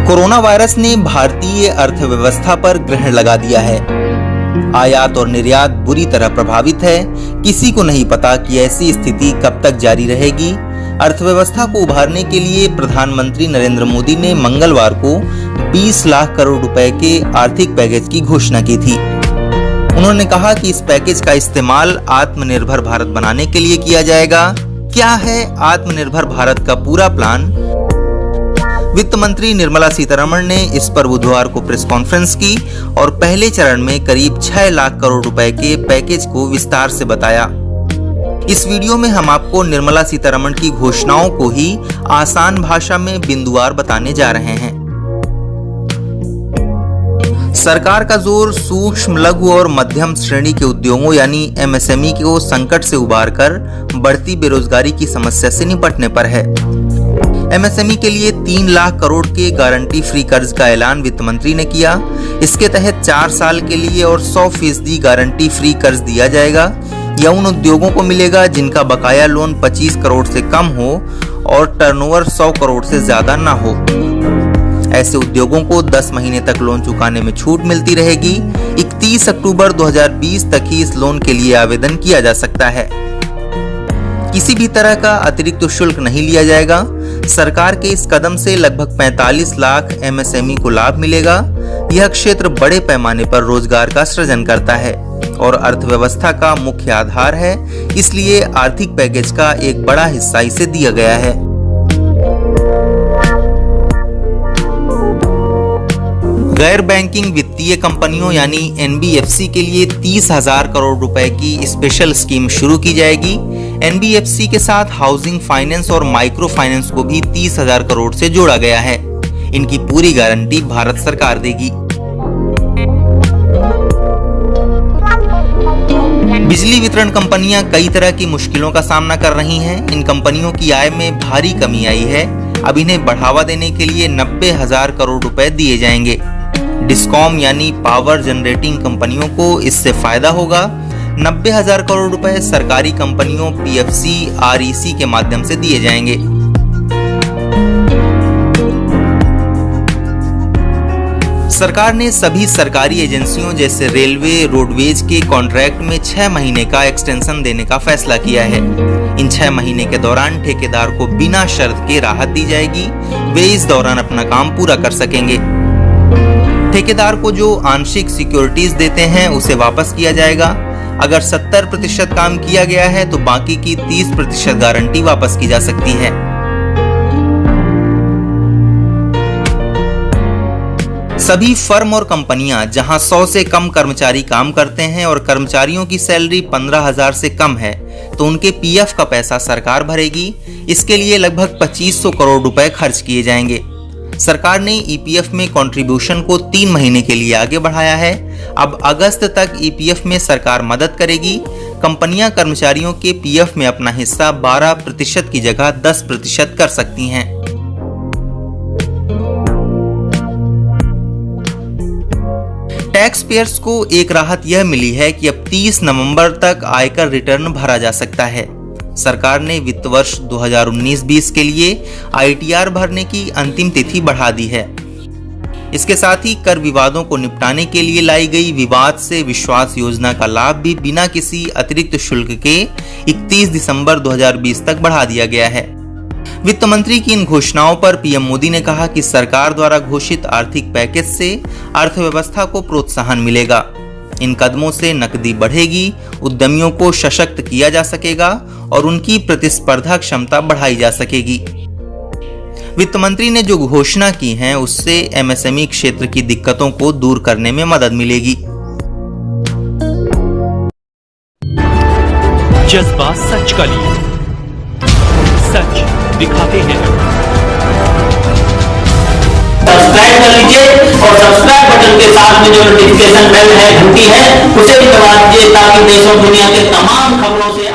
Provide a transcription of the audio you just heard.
Corona virus ने भारतीय अर्थव्यवस्था पर ग्रहण लगा दिया है। आयात और निर्यात बुरी तरह प्रभावित है। किसी को नहीं पता कि ऐसी स्थिति कब तक जारी रहेगी। अर्थव्यवस्था को उभारने के लिए प्रधानमंत्री नरेंद्र मोदी ने मंगलवार को 20 लाख करोड़ रुपए के आर्थिक पैकेज की घोषणा की थी। उन्होंने कहा कि इस पैकेज का इस्तेमाल आत्मनिर्भर भारत बनाने के लिए किया जाएगा। क्या है आत्मनिर्भर भारत का पूरा प्लान? वित्त मंत्री निर्मला सीतारमण ने इस पर बुधवार को प्रेस कॉन्फ्रेंस की और पहले चरण में करीब 6 लाख करोड़ रुपए के पैकेज को विस्तार से बताया। इस वीडियो में हम आपको निर्मला सीतारमण की घोषणाओं को ही आसान भाषा में बिंदुवार बताने जा रहे हैं। सरकार का जोर सूक्ष्म, लघु और मध्यम श्रेणी के उद्योगों यानी एमएसएमई को संकट से उबारकर बढ़ती बेरोजगारी की समस्या से निपटने पर है। एमएसएमई के लिए 3 लाख करोड़ के गारंटी फ्री कर्ज का ऐलान वित्त मंत्री ने किया। इसके तहत 4 साल के लिए और 100% गारंटी फ्री कर्ज दिया जाएगा। यह उन उद्योगों को मिलेगा जिनका बकाया लोन 25 करोड़ से कम हो और टर्नओवर 100 करोड़ से ज्यादा ना हो। ऐसे उद्योगों को 10 महीने तक लोन चुकाने में छूट मिलती रहेगी। 31 अक्टूबर 2020 तक ही इस लोन के लिए आवेदन किया जा सकता है। किसी भी तरह का अतिरिक्त शुल्क नहीं लिया जाएगा। सरकार के इस कदम से लगभग 45 लाख एमएसएमई को लाभ मिलेगा। यह क्षेत्र बड़े पैमाने पर रोजगार का सृजन करता है और अर्थव्यवस्था का मुख्य आधार है। इसलिए आर्थिक पैकेज का एक बड़ा हिस्सा इसे दिया गया है। गैर बैंकिंग वित्तीय कंपनियों यानी एनबीएफसी के लिए 30,000 करोड़ रुपए की स्पेशल स्कीम शुरू की जाएगी। एनबीएफसी के साथ हाउसिंग फाइनेंस और माइक्रो फाइनेंस को भी 30,000 करोड़ से जोड़ा गया है। इनकी पूरी गारंटी भारत सरकार देगी। बिजली वितरण कंपनियां कई तरह की मुश्किलों का सामना कर रही हैं। इन कंपनियों की आय में भारी कमी आई है। अब इन्हें बढ़ावा देने के लिए 90,000 करोड़ रुपए दिए जाएंगे। डिस्कॉम यानी पावर जनरेटिंग कंपनियों को इससे फायदा होगा। 90,000 करोड़ रुपए सरकारी कंपनियों पीएफसी, आरईसी के माध्यम से दिए जाएंगे। सरकार ने सभी सरकारी एजेंसियों जैसे रेलवे, रोडवेज के कॉन्ट्रैक्ट में 6 महीने का एक्सटेंशन देने का फैसला किया है। इन 6 महीने के दौरान ठेकेदार को बिना शर्त के राहत दी जाएगी। वे इस दौरान अपना काम पूरा कर सकेंगे। ठेकेदार को जो आंशिक सिक्योरिटीज देते हैं उसे वापस किया जाएगा। अगर 70% काम किया गया है तो बाकी की 30% गारंटी वापस की जा सकती है। सभी फर्म और कंपनियां जहां 100 से कम कर्मचारी काम करते हैं और कर्मचारियों की सैलरी 15,000 से कम है तो उनके पीएफ का पैसा सरकार भरेगी। इसके लिए लगभग 2500 करोड़ रुपए खर्च किए जाएंगे। सरकार ने ईपीएफ में कंट्रीब्यूशन को 3 महीने के लिए आगे बढ़ाया है। अब अगस्त तक ईपीएफ में सरकार मदद करेगी। कंपनियां कर्मचारियों के पीएफ में अपना हिस्सा 12% की जगह 10% कर सकती हैं। टैक्स पेयर्स को एक राहत यह मिली है कि अब 30 नवंबर तक आयकर रिटर्न भरा जा सकता है। सरकार ने वित्त वर्ष 2019-20 के लिए आईटीआर भरने की अंतिम तिथि बढ़ा दी है। इसके साथ ही कर विवादों को निपटाने के लिए लाई गई विवाद से विश्वास योजना का लाभ भी बिना किसी अतिरिक्त शुल्क के 31 दिसंबर 2020 तक बढ़ा दिया गया है। वित्त मंत्री की इन घोषणाओं पर पीएम मोदी ने कहा कि सरकार द्वारा घोषित आर्थिक पैकेज से अर्थव्यवस्था को प्रोत्साहन मिलेगा। इन कदमों से नकदी बढ़ेगी, उद्यमियों को सशक्त किया जा सकेगा और उनकी प्रतिस्पर्धा क्षमता बढ़ाई जा सकेगी। वित्त मंत्री ने जो घोषणा की है उससे एमएसएमई क्षेत्र की दिक्कतों को दूर करने में मदद मिलेगी। जज्बा सच का लिए, सच दिखाते हैं। सब्सक्राइब कर लीजिए और सब्सक्राइब बटन के साथ में जो नोटिफिकेशन बेल है, घंटी है, उसे भी दबा दीजिए ताकि देश और दुनिया के तमाम खबरों से